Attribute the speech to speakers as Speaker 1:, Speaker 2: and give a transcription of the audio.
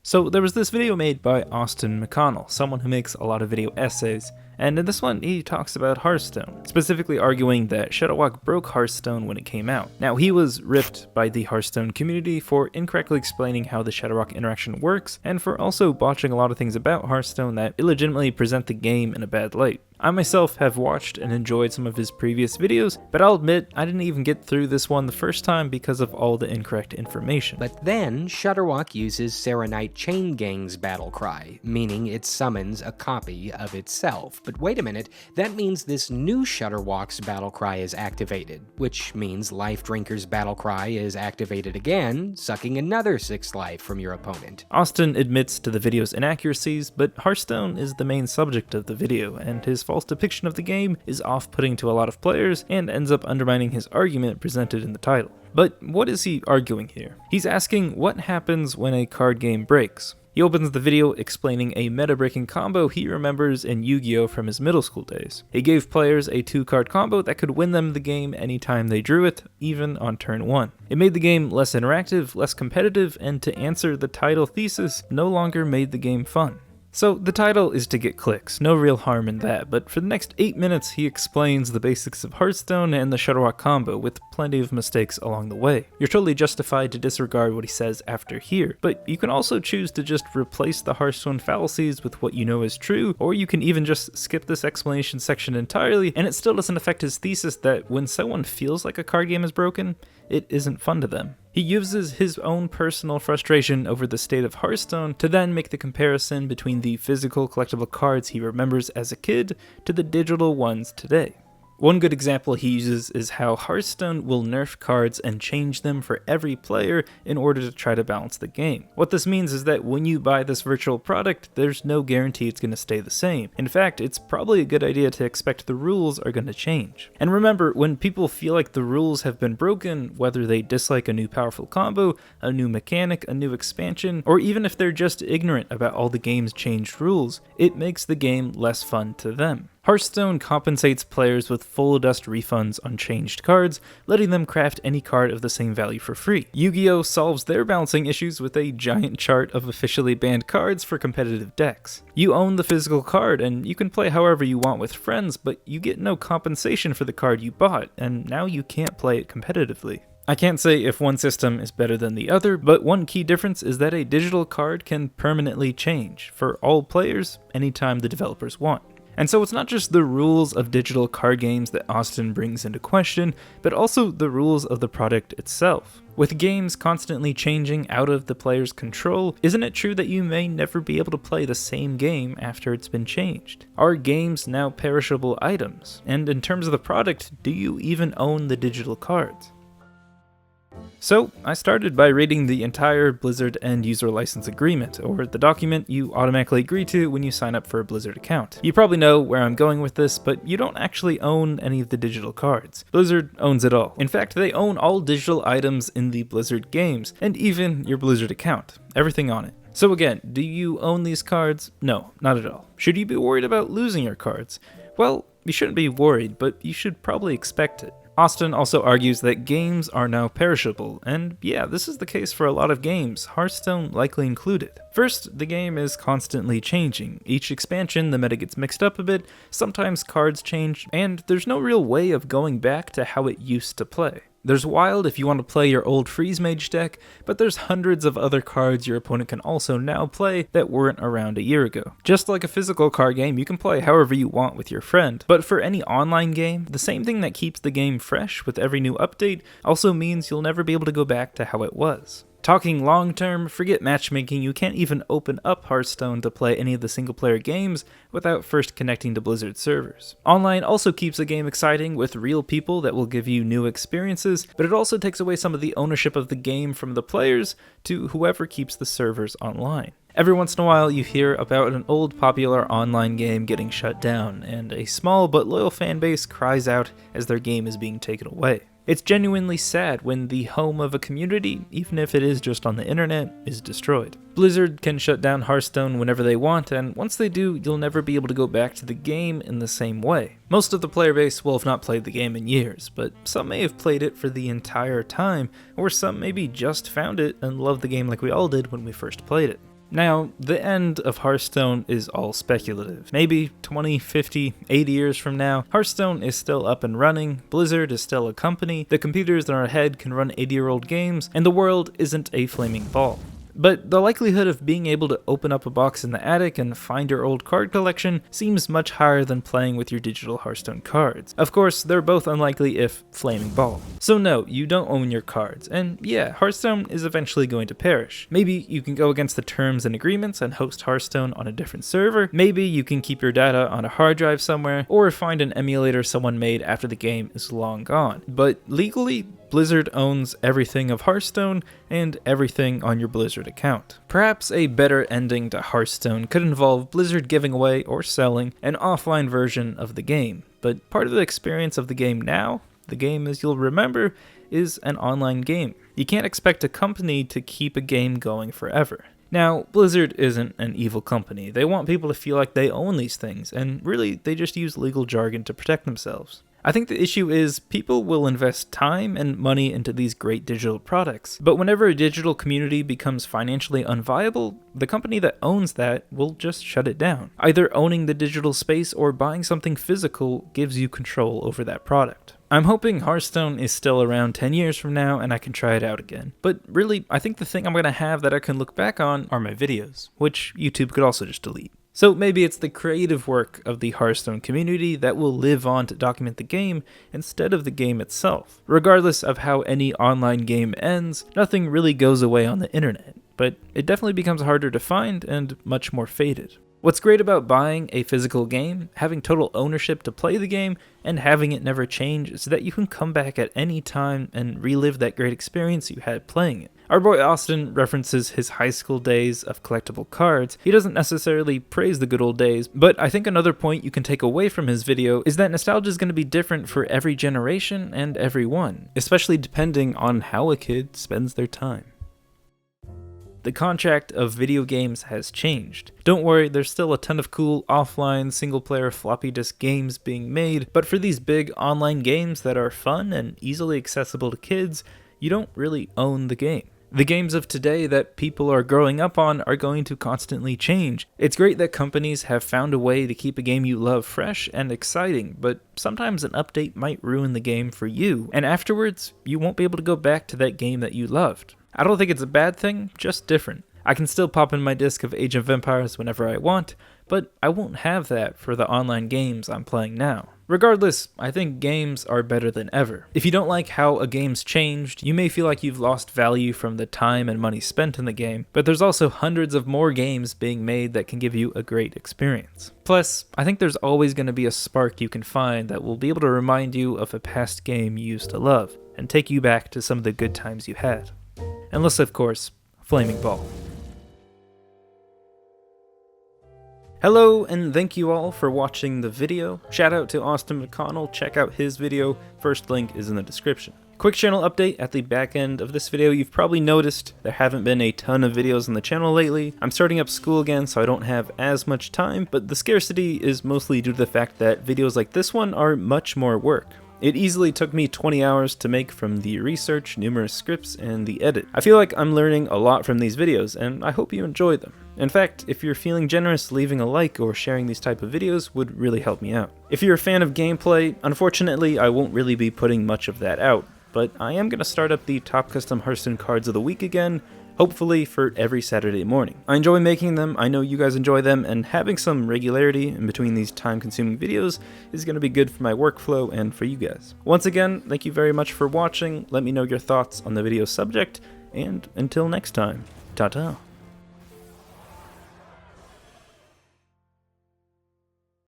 Speaker 1: So there was this video made by Austin McConnell, someone who makes a lot of video essays, and in this one he talks about Hearthstone, specifically arguing that Shadowwalk broke Hearthstone when it came out. Now he was ripped by the Hearthstone community for incorrectly explaining how the Shadowwalk interaction works, and for also botching a lot of things about Hearthstone that illegitimately present the game in a bad light. I myself have watched and enjoyed some of his previous videos, but I'll admit I didn't even get through this one the first time because of all the incorrect information.
Speaker 2: But then, Shudderwock uses Serenite Chain Gang's battle cry, meaning it summons a copy of itself. But wait a minute, that means this new Shudderwock's battle cry is activated, which means Life Drinker's battle cry is activated again, sucking another 6 life from your opponent.
Speaker 1: Austin admits to the video's inaccuracies, but Hearthstone is the main subject of the video, and his false depiction of the game is off-putting to a lot of players and ends up undermining his argument presented in the title. But what is he arguing here? He's asking what happens when a card game breaks. He opens the video explaining a meta-breaking combo he remembers in Yu-Gi-Oh! From his middle school days. He gave players a 2-card combo that could win them the game anytime they drew it, even on turn 1. It made the game less interactive, less competitive, and to answer the title thesis, no longer made the game fun. So the title is to get clicks, no real harm in that, but for the next 8 minutes he explains the basics of Hearthstone and the Shudderwock combo with plenty of mistakes along the way. You're totally justified to disregard what he says after here, but you can also choose to just replace the Hearthstone fallacies with what you know is true, or you can even just skip this explanation section entirely and it still doesn't affect his thesis that when someone feels like a card game is broken, it isn't fun to them. He uses his own personal frustration over the state of Hearthstone to then make the comparison between the physical collectible cards he remembers as a kid to the digital ones today. One good example he uses is how Hearthstone will nerf cards and change them for every player in order to try to balance the game. What this means is that when you buy this virtual product, there's no guarantee it's going to stay the same. In fact, it's probably a good idea to expect the rules are going to change. And remember, when people feel like the rules have been broken, whether they dislike a new powerful combo, a new mechanic, a new expansion, or even if they're just ignorant about all the game's changed rules, it makes the game less fun to them. Hearthstone compensates players with full dust refunds on changed cards, letting them craft any card of the same value for free. Yu-Gi-Oh! Solves their balancing issues with a giant chart of officially banned cards for competitive decks. You own the physical card, and you can play however you want with friends, but you get no compensation for the card you bought, and now you can't play it competitively. I can't say if one system is better than the other, but one key difference is that a digital card can permanently change for all players anytime the developers want. And so it's not just the rules of digital card games that Austin brings into question, but also the rules of the product itself. With games constantly changing out of the player's control, isn't it true that you may never be able to play the same game after it's been changed? Are games now perishable items? And in terms of the product, do you even own the digital cards? So, I started by reading the entire Blizzard End User License Agreement, or the document you automatically agree to when you sign up for a Blizzard account. You probably know where I'm going with this, but you don't actually own any of the digital cards. Blizzard owns it all. In fact, they own all digital items in the Blizzard games, and even your Blizzard account. Everything on it. So again, do you own these cards? No, not at all. Should you be worried about losing your cards? Well, you shouldn't be worried, but you should probably expect it. Austin also argues that games are now perishable, and yeah, this is the case for a lot of games, Hearthstone likely included. First, the game is constantly changing. Each expansion, the meta gets mixed up a bit, sometimes cards change, and there's no real way of going back to how it used to play. There's Wild if you want to play your old Freeze Mage deck, but there's hundreds of other cards your opponent can also now play that weren't around a year ago. Just like a physical card game, you can play however you want with your friend, but for any online game, the same thing that keeps the game fresh with every new update also means you'll never be able to go back to how it was. Talking long term, forget matchmaking, you can't even open up Hearthstone to play any of the single player games without first connecting to Blizzard servers. Online also keeps the game exciting with real people that will give you new experiences, but it also takes away some of the ownership of the game from the players to whoever keeps the servers online. Every once in a while you hear about an old popular online game getting shut down, and a small but loyal fan base cries out as their game is being taken away. It's genuinely sad when the home of a community, even if it is just on the internet, is destroyed. Blizzard can shut down Hearthstone whenever they want, and once they do, you'll never be able to go back to the game in the same way. Most of the player base will have not played the game in years, but some may have played it for the entire time, or some maybe just found it and loved the game like we all did when we first played it. Now, the end of Hearthstone is all speculative. Maybe 20, 50, 80 years from now, Hearthstone is still up and running, Blizzard is still a company, the computers in our head can run 80-year-old games, and the world isn't a flaming ball. But the likelihood of being able to open up a box in the attic and find your old card collection seems much higher than playing with your digital Hearthstone cards. Of course, they're both unlikely if flaming ball. So no, you don't own your cards, and yeah, Hearthstone is eventually going to perish. Maybe you can go against the terms and agreements and host Hearthstone on a different server, maybe you can keep your data on a hard drive somewhere, or find an emulator someone made after the game is long gone. But legally, Blizzard owns everything of Hearthstone and everything on your Blizzard account. Perhaps a better ending to Hearthstone could involve Blizzard giving away or selling an offline version of the game, but part of the experience of the game now, the game as you'll remember, is an online game. You can't expect a company to keep a game going forever. Now, Blizzard isn't an evil company. They want people to feel like they own these things, and really, they just use legal jargon to protect themselves. I think the issue is people will invest time and money into these great digital products, but whenever a digital community becomes financially unviable, the company that owns that will just shut it down. Either owning the digital space or buying something physical gives you control over that product. I'm hoping Hearthstone is still around 10 years from now and I can try it out again. But really, I think the thing I'm going to have that I can look back on are my videos, which YouTube could also just delete. So maybe it's the creative work of the Hearthstone community that will live on to document the game instead of the game itself. Regardless of how any online game ends, nothing really goes away on the internet, but it definitely becomes harder to find and much more faded. What's great about buying a physical game, having total ownership to play the game, and having it never change is that you can come back at any time and relive that great experience you had playing it. Our boy Austin references his high school days of collectible cards. He doesn't necessarily praise the good old days, but I think another point you can take away from his video is that nostalgia is going to be different for every generation and everyone, especially depending on how a kid spends their time. The contract of video games has changed. Don't worry, there's still a ton of cool offline single-player floppy disk games being made, but for these big online games that are fun and easily accessible to kids, you don't really own the game. The games of today that people are growing up on are going to constantly change. It's great that companies have found a way to keep a game you love fresh and exciting, but sometimes an update might ruin the game for you, and afterwards, you won't be able to go back to that game that you loved. I don't think it's a bad thing, just different. I can still pop in my disc of Age of Empires whenever I want, but I won't have that for the online games I'm playing now. Regardless, I think games are better than ever. If you don't like how a game's changed, you may feel like you've lost value from the time and money spent in the game, but there's also hundreds of more games being made that can give you a great experience. Plus, I think there's always going to be a spark you can find that will be able to remind you of a past game you used to love, and take you back to some of the good times you had. Unless, of course, flaming ball. Hello, and thank you all for watching the video. Shout out to Austin McConnell, check out his video, first link is in the description. Quick channel update at the back end of this video. You've probably noticed there haven't been a ton of videos on the channel lately. I'm starting up school again, so I don't have as much time, but the scarcity is mostly due to the fact that videos like this one are much more work. It easily took me 20 hours to make from the research, numerous scripts, and the edit. I feel like I'm learning a lot from these videos, and I hope you enjoy them. In fact, if you're feeling generous, leaving a like or sharing these type of videos would really help me out. If you're a fan of gameplay, unfortunately I won't really be putting much of that out, but I am going to start up the top custom Hearthstone cards of the week again, hopefully for every Saturday morning. I enjoy making them, I know you guys enjoy them, and having some regularity in between these time-consuming videos is going to be good for my workflow and for you guys. Once again, thank you very much for watching, let me know your thoughts on the video subject, and until next time, ta-ta.